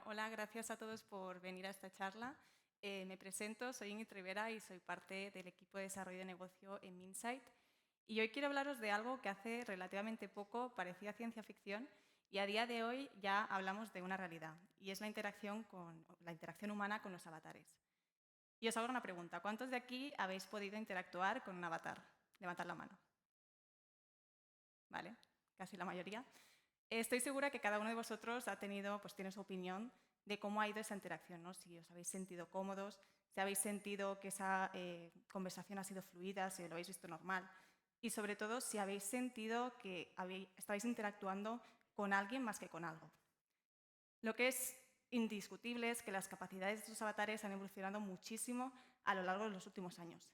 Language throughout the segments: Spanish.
Hola, gracias a todos por venir a esta charla. Me presento, soy Ingrid Rivera y soy parte del equipo de desarrollo de negocio en Minsight. Y hoy quiero hablaros de algo que hace relativamente poco parecía ciencia ficción y a día de hoy ya hablamos de una realidad, y es la interacción humana con los avatares. Y os hago una pregunta, ¿cuántos de aquí habéis podido interactuar con un avatar? Levantad la mano. Vale, casi la mayoría. Estoy segura que cada uno de vosotros tiene su opinión de cómo ha ido esa interacción, ¿no? Si os habéis sentido cómodos, si habéis sentido que esa conversación ha sido fluida, si lo habéis visto normal y, sobre todo, si habéis sentido que estáis interactuando con alguien más que con algo. Lo que es indiscutible es que las capacidades de estos avatares han evolucionado muchísimo a lo largo de los últimos años.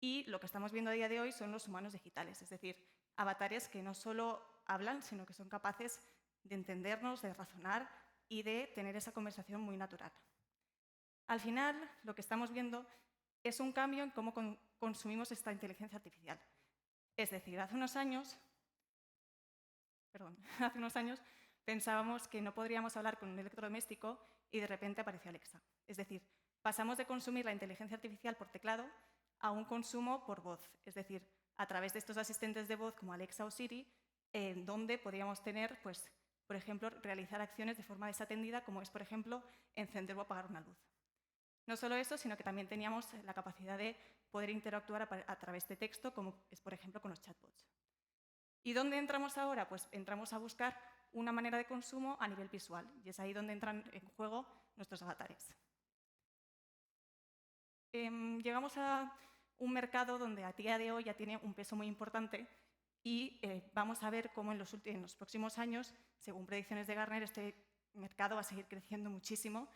Y lo que estamos viendo a día de hoy son los humanos digitales, es decir, avatares que no solo hablan, sino que son capaces de entendernos, de razonar y de tener esa conversación muy natural. Al final, lo que estamos viendo es un cambio en cómo consumimos esta inteligencia artificial. Es decir, hace unos años pensábamos que no podríamos hablar con un electrodoméstico y de repente apareció Alexa. Es decir, pasamos de consumir la inteligencia artificial por teclado a un consumo por voz, es decir, a través de estos asistentes de voz como Alexa o Siri, donde podríamos tener, por ejemplo, realizar acciones de forma desatendida, como es, por ejemplo, encender o apagar una luz. No solo eso, sino que también teníamos la capacidad de poder interactuar a través de texto, como es, por ejemplo, con los chatbots. ¿Y dónde entramos ahora? Pues entramos a buscar una manera de consumo a nivel visual, y es ahí donde entran en juego nuestros avatares. Llegamos a un mercado donde a día de hoy ya tiene un peso muy importante y vamos a ver cómo en los próximos años, según predicciones de Gartner, este mercado va a seguir creciendo muchísimo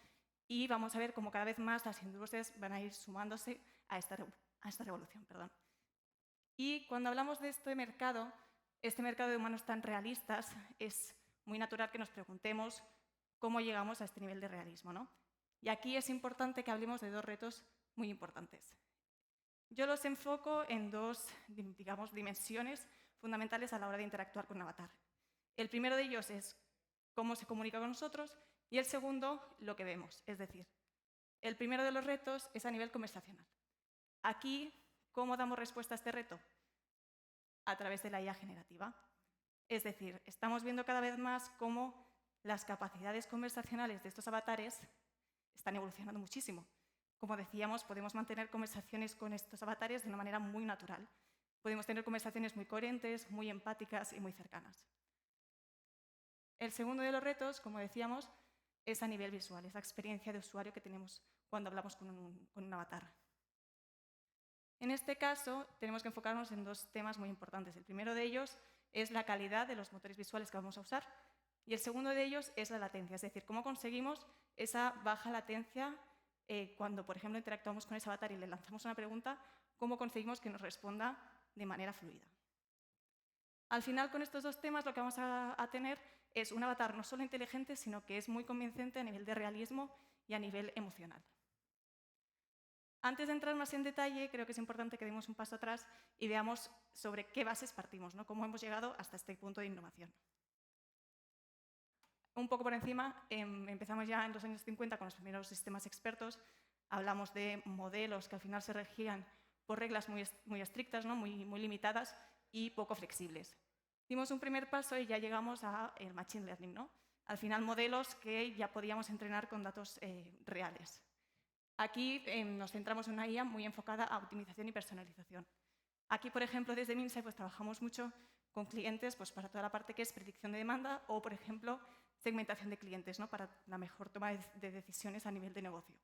y vamos a ver cómo cada vez más las industrias van a ir sumándose a esta revolución. Y cuando hablamos de este mercado de humanos tan realistas, es muy natural que nos preguntemos cómo llegamos a este nivel de realismo, ¿no? Y aquí es importante que hablemos de dos retos muy importantes. Yo los enfoco en dos, dimensiones fundamentales a la hora de interactuar con un avatar. El primero de ellos es cómo se comunica con nosotros y el segundo, lo que vemos. Es decir, el primero de los retos es a nivel conversacional. Aquí, ¿cómo damos respuesta a este reto? A través de la IA generativa. Es decir, estamos viendo cada vez más cómo las capacidades conversacionales de estos avatares están evolucionando muchísimo. Como decíamos, podemos mantener conversaciones con estos avatares de una manera muy natural. Podemos tener conversaciones muy coherentes, muy empáticas y muy cercanas. El segundo de los retos, como decíamos, es a nivel visual, esa experiencia de usuario que tenemos cuando hablamos con un avatar. En este caso, tenemos que enfocarnos en dos temas muy importantes. El primero de ellos es la calidad de los motores visuales que vamos a usar y el segundo de ellos es la latencia, es decir, cómo conseguimos esa baja latencia cuando, por ejemplo, interactuamos con ese avatar y le lanzamos una pregunta, cómo conseguimos que nos responda de manera fluida. Al final, con estos dos temas, lo que vamos a tener es un avatar no solo inteligente, sino que es muy convincente a nivel de realismo y a nivel emocional. Antes de entrar más en detalle, creo que es importante que demos un paso atrás y veamos sobre qué bases partimos, ¿no? Cómo hemos llegado hasta este punto de innovación. Un poco por encima, empezamos ya en los años 50 con los primeros sistemas expertos. Hablamos de modelos que al final se regían por reglas muy estrictas, ¿no? muy limitadas y poco flexibles. Dimos un primer paso y ya llegamos al Machine Learning, ¿no? Al final, modelos que ya podíamos entrenar con datos reales. Aquí nos centramos en una IA muy enfocada a optimización y personalización. Aquí, por ejemplo, desde Minsight trabajamos mucho con clientes para toda la parte que es predicción de demanda o, por ejemplo, segmentación de clientes, ¿no? Para la mejor toma de decisiones a nivel de negocio.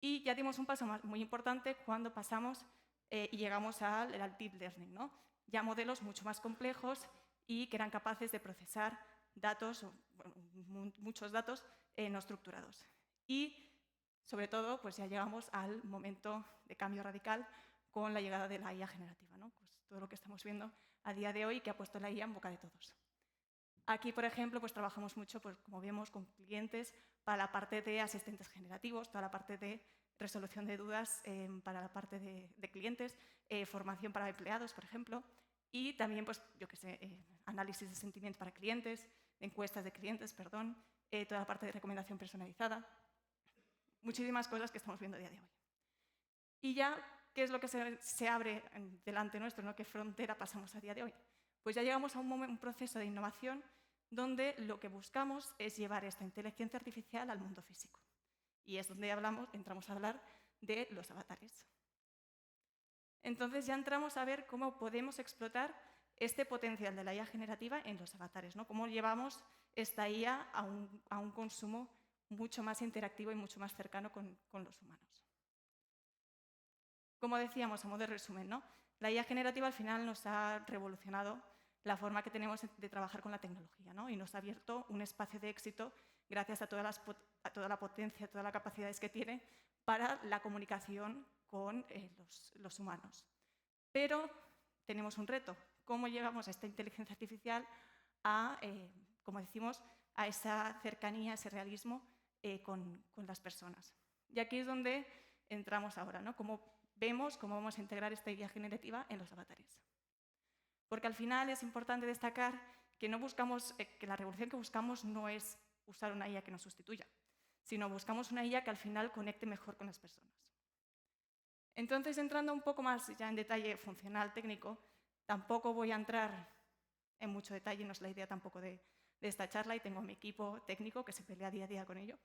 Y ya dimos un paso muy importante cuando pasamos y llegamos al Deep Learning, ¿no? Ya modelos mucho más complejos y que eran capaces de procesar datos, muchos datos no estructurados. Y, sobre todo, ya llegamos al momento de cambio radical con la llegada de la IA generativa, ¿no? Todo lo que estamos viendo a día de hoy que ha puesto la IA en boca de todos. Aquí, por ejemplo, trabajamos mucho, como vemos, con clientes para la parte de asistentes generativos, toda la parte de resolución de dudas para la parte de clientes, formación para empleados, por ejemplo, y también, análisis de sentimientos para clientes, encuestas de clientes, toda la parte de recomendación personalizada, muchísimas cosas que estamos viendo a día de hoy. Y ya, ¿qué es lo que se abre delante nuestro, ¿no? ¿Qué frontera pasamos a día de hoy? Pues ya llegamos a un proceso de innovación donde lo que buscamos es llevar esta inteligencia artificial al mundo físico. Y es donde entramos a hablar de los avatares. Entonces ya entramos a ver cómo podemos explotar este potencial de la IA generativa en los avatares, ¿no? Cómo llevamos esta IA a un consumo mucho más interactivo y mucho más cercano con los humanos. Como decíamos, a modo de resumen, ¿no? La IA generativa al final nos ha revolucionado la forma que tenemos de trabajar con la tecnología, ¿no? Y nos ha abierto un espacio de éxito gracias a toda la potencia, todas las capacidades que tiene para la comunicación con los humanos. Pero tenemos un reto. ¿Cómo llevamos esta inteligencia artificial a, como decimos, a esa cercanía, a ese realismo con las personas? Y aquí es donde entramos ahora, ¿no? Cómo vemos cómo vamos a integrar esta IA generativa en los avatares. Porque al final es importante destacar que no buscamos, que la revolución que buscamos no es usar una IA que nos sustituya, sino buscamos una IA que al final conecte mejor con las personas. Entonces, entrando un poco más ya en detalle funcional, técnico, tampoco voy a entrar en mucho detalle, no es la idea tampoco de esta charla, y tengo a mi equipo técnico que se pelea día a día con ello,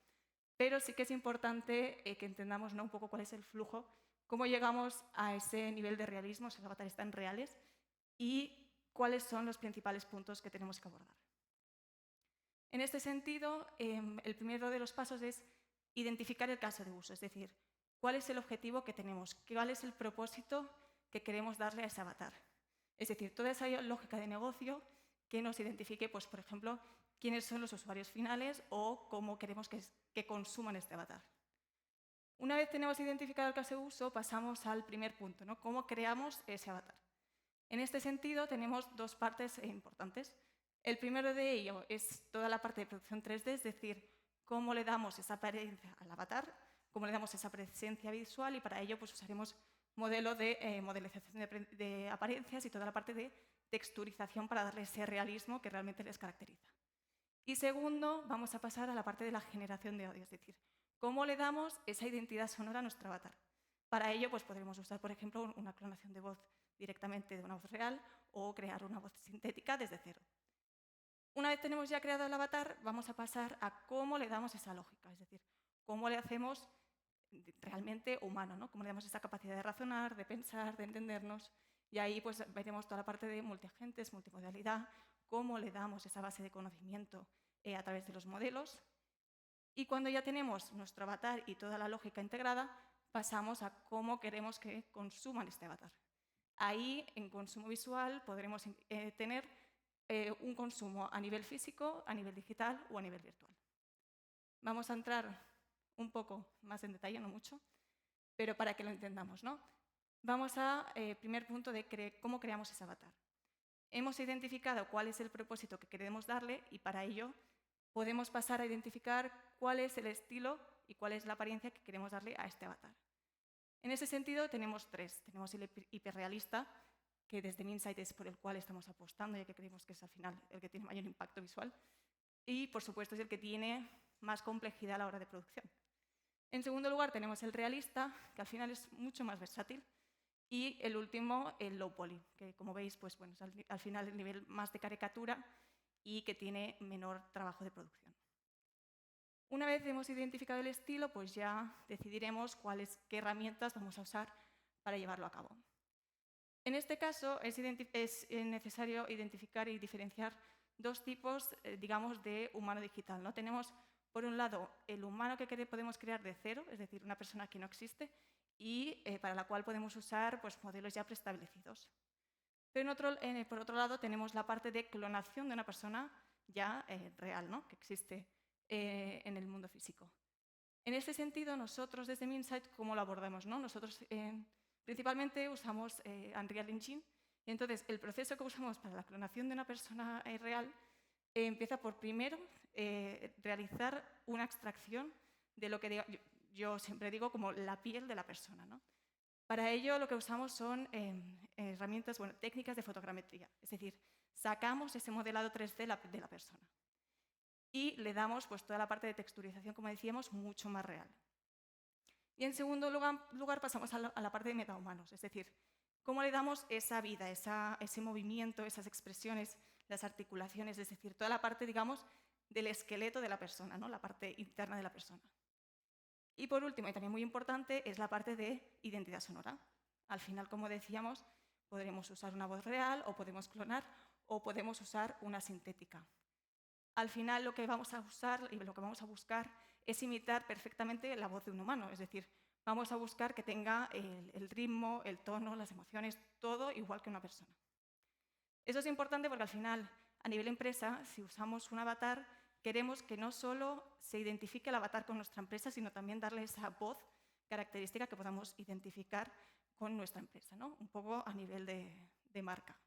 pero sí que es importante que entendamos, ¿no?, un poco cuál es el flujo, cómo llegamos a ese nivel de realismo, esos avatares tan reales, y cuáles son los principales puntos que tenemos que abordar. En este sentido, el primero de los pasos es identificar el caso de uso, es decir, cuál es el objetivo que tenemos, cuál es el propósito que queremos darle a ese avatar. Es decir, toda esa lógica de negocio que nos identifique, pues, por ejemplo, quiénes son los usuarios finales o cómo queremos que consuman este avatar. Una vez tenemos identificado el caso de uso, pasamos al primer punto, ¿no? ¿Cómo creamos ese avatar? En este sentido, tenemos dos partes importantes. El primero de ello es toda la parte de producción 3D, es decir, cómo le damos esa apariencia al avatar, cómo le damos esa presencia visual, y para ello pues, usaremos modelo de modelización de apariencias y toda la parte de texturización para darle ese realismo que realmente les caracteriza. Y segundo, vamos a pasar a la parte de la generación de audio, es decir, cómo le damos esa identidad sonora a nuestro avatar. Para ello pues, podremos usar, por ejemplo, una clonación de voz directamente de una voz real o crear una voz sintética desde cero. Una vez tenemos ya creado el avatar, vamos a pasar a cómo le damos esa lógica, es decir, cómo le hacemos realmente humano, ¿no? Cómo le damos esa capacidad de razonar, de pensar, de entendernos, y ahí pues veremos toda la parte de multiagentes, multimodalidad, cómo le damos esa base de conocimiento a través de los modelos. Y cuando ya tenemos nuestro avatar y toda la lógica integrada, pasamos a cómo queremos que consuman este avatar. Ahí, en consumo visual, podremos tener un consumo a nivel físico, a nivel digital o a nivel virtual. Vamos a entrar un poco más en detalle, no mucho, pero para que lo entendamos, ¿no? Vamos al primer punto de cómo creamos ese avatar. Hemos identificado cuál es el propósito que queremos darle y para ello podemos pasar a identificar cuál es el estilo y cuál es la apariencia que queremos darle a este avatar. En ese sentido tenemos tres. Tenemos el hiperrealista, que desde Minsight es por el cual estamos apostando, ya que creemos que es al final el que tiene mayor impacto visual. Y, por supuesto, es el que tiene más complejidad a la hora de producción. En segundo lugar, tenemos el realista, que al final es mucho más versátil. Y el último, el low poly, que como veis, pues, bueno, es al final el nivel más de caricatura y que tiene menor trabajo de producción. Una vez hemos identificado el estilo, pues ya decidiremos qué herramientas vamos a usar para llevarlo a cabo. En este caso es necesario identificar y diferenciar dos tipos, digamos, de humano digital, ¿no? Tenemos, por un lado, el humano que podemos crear de cero, es decir, una persona que no existe, y para la cual podemos usar pues, modelos ya preestablecidos. Pero por otro lado tenemos la parte de clonación de una persona ya real, ¿no?, que existe en el mundo físico. En este sentido, nosotros desde Minsight, ¿cómo lo abordamos, no? Nosotros principalmente usamos Unreal Engine, y entonces el proceso que usamos para la clonación de una persona real empieza por primero realizar una extracción de lo que yo siempre digo como la piel de la persona, ¿no? Para ello lo que usamos son herramientas, técnicas de fotogrametría, es decir, sacamos ese modelado 3D de la persona. y le damos pues, toda la parte de texturización, como decíamos, mucho más real. Y en segundo lugar pasamos a la parte de metahumanos, es decir, cómo le damos esa vida, ese movimiento, esas expresiones, las articulaciones, es decir, toda la parte, digamos, del esqueleto de la persona, ¿no? La parte interna de la persona. Y por último, y también muy importante, es la parte de identidad sonora. Al final, como decíamos, podremos usar una voz real o podemos clonar o podemos usar una sintética. Al final, lo que vamos a usar y lo que vamos a buscar es imitar perfectamente la voz de un humano, es decir, vamos a buscar que tenga el ritmo, el tono, las emociones, todo igual que una persona. Eso es importante porque al final, a nivel empresa, si usamos un avatar, queremos que no solo se identifique el avatar con nuestra empresa, sino también darle esa voz característica que podamos identificar con nuestra empresa, ¿no? Un poco a nivel de marca.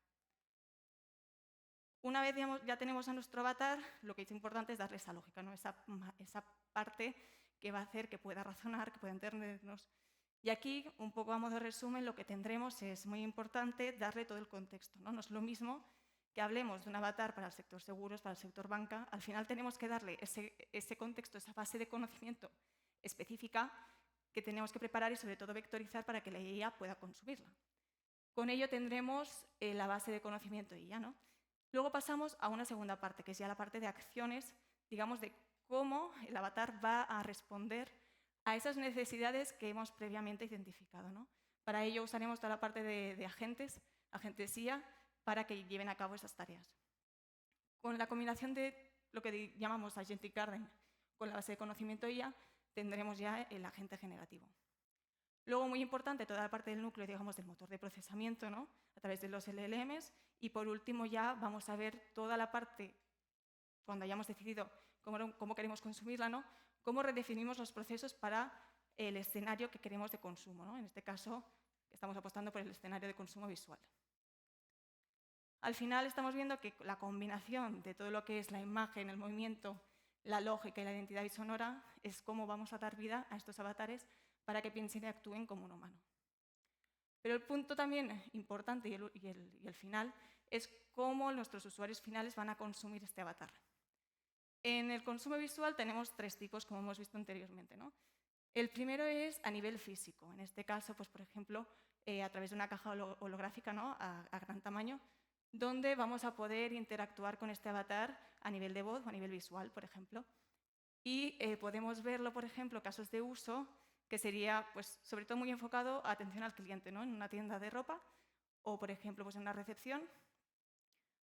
Una vez ya tenemos a nuestro avatar, lo que es importante es darle esa lógica, ¿no? esa parte que va a hacer que pueda razonar, que pueda entendernos. Y aquí, un poco a modo de resumen, lo que tendremos es muy importante darle todo el contexto, ¿no? No es lo mismo que hablemos de un avatar para el sector seguros, para el sector banca, al final tenemos que darle ese contexto, esa base de conocimiento específica que tenemos que preparar y sobre todo vectorizar para que la IA pueda consumirla. Con ello tendremos la base de conocimiento IA, ¿no? Luego pasamos a una segunda parte, que es ya la parte de acciones, digamos, de cómo el avatar va a responder a esas necesidades que hemos previamente identificado, ¿no? Para ello usaremos toda la parte de agentes IA, para que lleven a cabo esas tareas. Con la combinación de lo que llamamos Agentic Garden con la base de conocimiento IA, tendremos ya el agente generativo. Luego, muy importante, toda la parte del núcleo, digamos, del motor de procesamiento, ¿no? A través de los LLMs. Y por último, ya vamos a ver toda la parte, cuando hayamos decidido cómo queremos consumirla, ¿no? Cómo redefinimos los procesos para el escenario que queremos de consumo, ¿no? En este caso, estamos apostando por el escenario de consumo visual. Al final estamos viendo que la combinación de todo lo que es la imagen, el movimiento, la lógica y la identidad sonora es cómo vamos a dar vida a estos avatares para que piensen y actúen como un humano. Pero el punto también importante y el final es cómo nuestros usuarios finales van a consumir este avatar. En el consumo visual tenemos tres tipos, como hemos visto anteriormente, ¿no? El primero es a nivel físico. En este caso, pues, por ejemplo, a través de una caja holográfica, ¿no? a gran tamaño, donde vamos a poder interactuar con este avatar a nivel de voz o a nivel visual, por ejemplo. Y podemos verlo, por ejemplo, casos de uso, que sería, pues, sobre todo muy enfocado a atención al cliente, ¿no? En una tienda de ropa, o, por ejemplo, pues, en una recepción,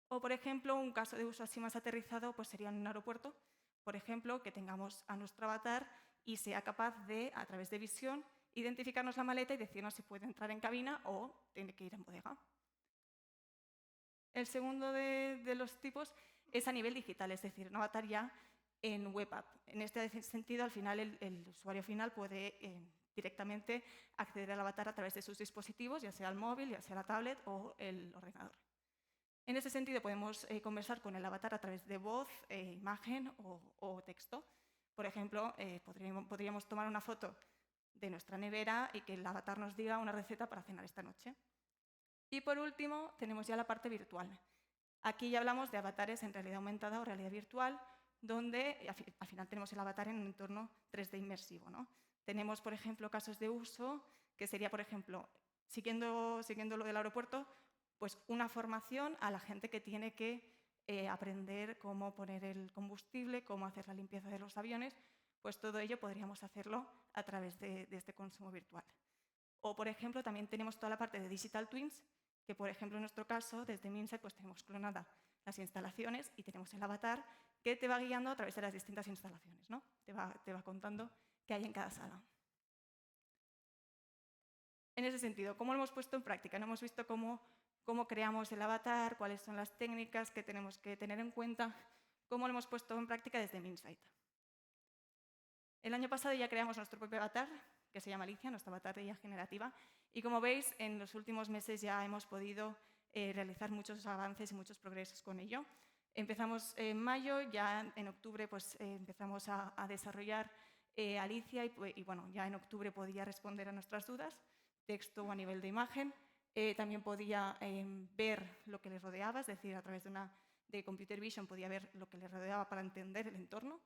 o, por ejemplo, un caso de uso así más aterrizado pues, sería en un aeropuerto, por ejemplo, que tengamos a nuestro avatar y sea capaz de, a través de visión, identificarnos la maleta y decirnos si puede entrar en cabina o tiene que ir en bodega. El segundo de los tipos es a nivel digital, es decir, un avatar ya en web app. En este sentido, al final, el usuario final puede directamente acceder al avatar a través de sus dispositivos, ya sea el móvil, ya sea la tablet o el ordenador. En ese sentido, podemos conversar con el avatar a través de voz, imagen o texto. Por ejemplo, podríamos tomar una foto de nuestra nevera y que el avatar nos diga una receta para cenar esta noche. Y por último, tenemos ya la parte virtual. Aquí ya hablamos de avatares en realidad aumentada o realidad virtual, donde al final tenemos el avatar en un entorno 3D inmersivo, ¿no? Tenemos, por ejemplo, casos de uso, que sería, por ejemplo, siguiendo lo del aeropuerto, pues una formación a la gente que tiene que aprender cómo poner el combustible, cómo hacer la limpieza de los aviones, pues todo ello podríamos hacerlo a través de este consumo virtual. O, por ejemplo, también tenemos toda la parte de Digital Twins, que, por ejemplo, en nuestro caso, desde Minsait, pues tenemos clonada las instalaciones y tenemos el avatar que te va guiando a través de las distintas instalaciones, ¿no? Te va contando qué hay en cada sala. En ese sentido, ¿cómo lo hemos puesto en práctica? No hemos visto cómo creamos el avatar, cuáles son las técnicas que tenemos que tener en cuenta, cómo lo hemos puesto en práctica desde Minsait. El año pasado ya creamos nuestro propio avatar, que se llama Alicia, nuestra avatar de IA generativa, y como veis, en los últimos meses ya hemos podido realizar muchos avances y muchos progresos con ello. Empezamos en mayo, ya en octubre pues, empezamos a desarrollar Alicia y bueno, ya en octubre podía responder a nuestras dudas, texto o a nivel de imagen. También podía ver lo que le rodeaba, es decir, a través de una de Computer Vision podía ver lo que le rodeaba para entender el entorno.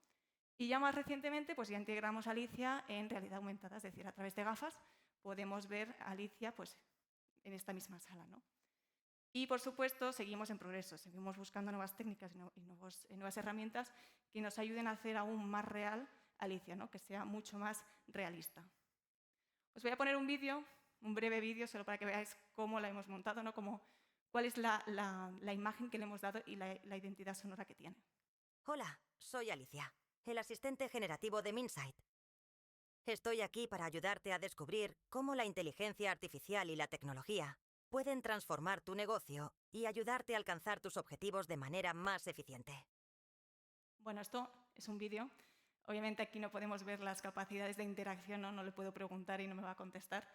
Y ya más recientemente, pues ya integramos a Alicia en realidad aumentada, es decir, a través de gafas podemos ver a Alicia pues, en esta misma sala, ¿no? Y, por supuesto, seguimos en progreso, seguimos buscando nuevas técnicas y nuevas herramientas que nos ayuden a hacer aún más real Alicia, ¿no? Que sea mucho más realista. Os voy a poner un vídeo, un breve vídeo, solo para que veáis cómo la hemos montado, ¿no? Cuál es la imagen que le hemos dado y la identidad sonora que tiene. Hola, soy Alicia, el asistente generativo de Minsight. Estoy aquí para ayudarte a descubrir cómo la inteligencia artificial y la tecnología pueden transformar tu negocio y ayudarte a alcanzar tus objetivos de manera más eficiente. Bueno, esto es un vídeo. Obviamente aquí no podemos ver las capacidades de interacción, no le puedo preguntar y no me va a contestar.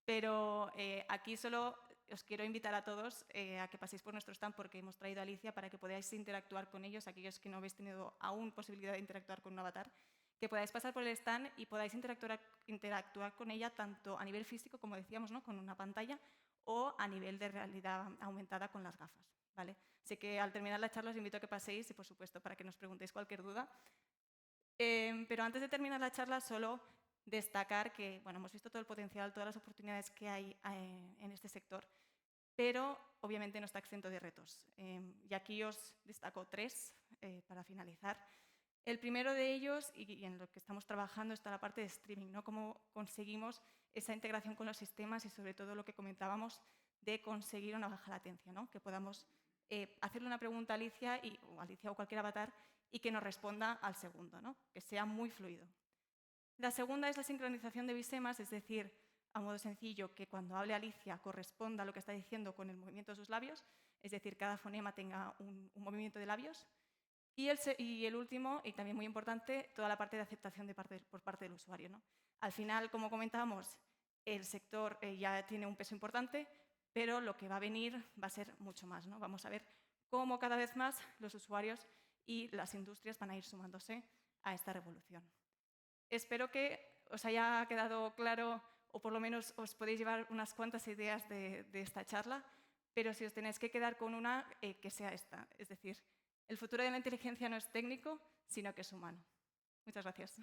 Pero aquí solo os quiero invitar a todos a que paséis por nuestro stand porque hemos traído a Alicia para que podáis interactuar con ellos, aquellos que no habéis tenido aún posibilidad de interactuar con un avatar, que podáis pasar por el stand y podáis interactuar con ella tanto a nivel físico, como decíamos, ¿no? Con una pantalla, o a nivel de realidad aumentada con las gafas, ¿vale? Así que al terminar la charla os invito a que paséis y, por supuesto, para que nos preguntéis cualquier duda. Pero antes de terminar la charla, solo destacar que bueno, hemos visto todo el potencial, todas las oportunidades que hay en este sector, pero obviamente no está exento de retos. Y aquí os destaco 3 para finalizar. El primero de ellos, y en lo que estamos trabajando, está la parte de streaming, ¿no? Cómo conseguimos esa integración con los sistemas y, sobre todo, lo que comentábamos de conseguir una baja latencia, ¿no? Que podamos hacerle una pregunta a Alicia, o cualquier avatar y que nos responda al segundo, ¿no? Que sea muy fluido. La segunda es la sincronización de bisemas, es decir, a modo sencillo, que cuando hable Alicia corresponda a lo que está diciendo con el movimiento de sus labios, es decir, cada fonema tenga un movimiento de labios. Y el último, y también muy importante, toda la parte de aceptación por parte del usuario, ¿no? Al final, como comentábamos, el sector ya tiene un peso importante, pero lo que va a venir va a ser mucho más, ¿no? Vamos a ver cómo cada vez más los usuarios y las industrias van a ir sumándose a esta revolución. Espero que os haya quedado claro, o por lo menos os podéis llevar unas cuantas ideas de esta charla, pero si os tenéis que quedar con una, que sea esta. Es decir, el futuro de la inteligencia no es técnico, sino que es humano. Muchas gracias.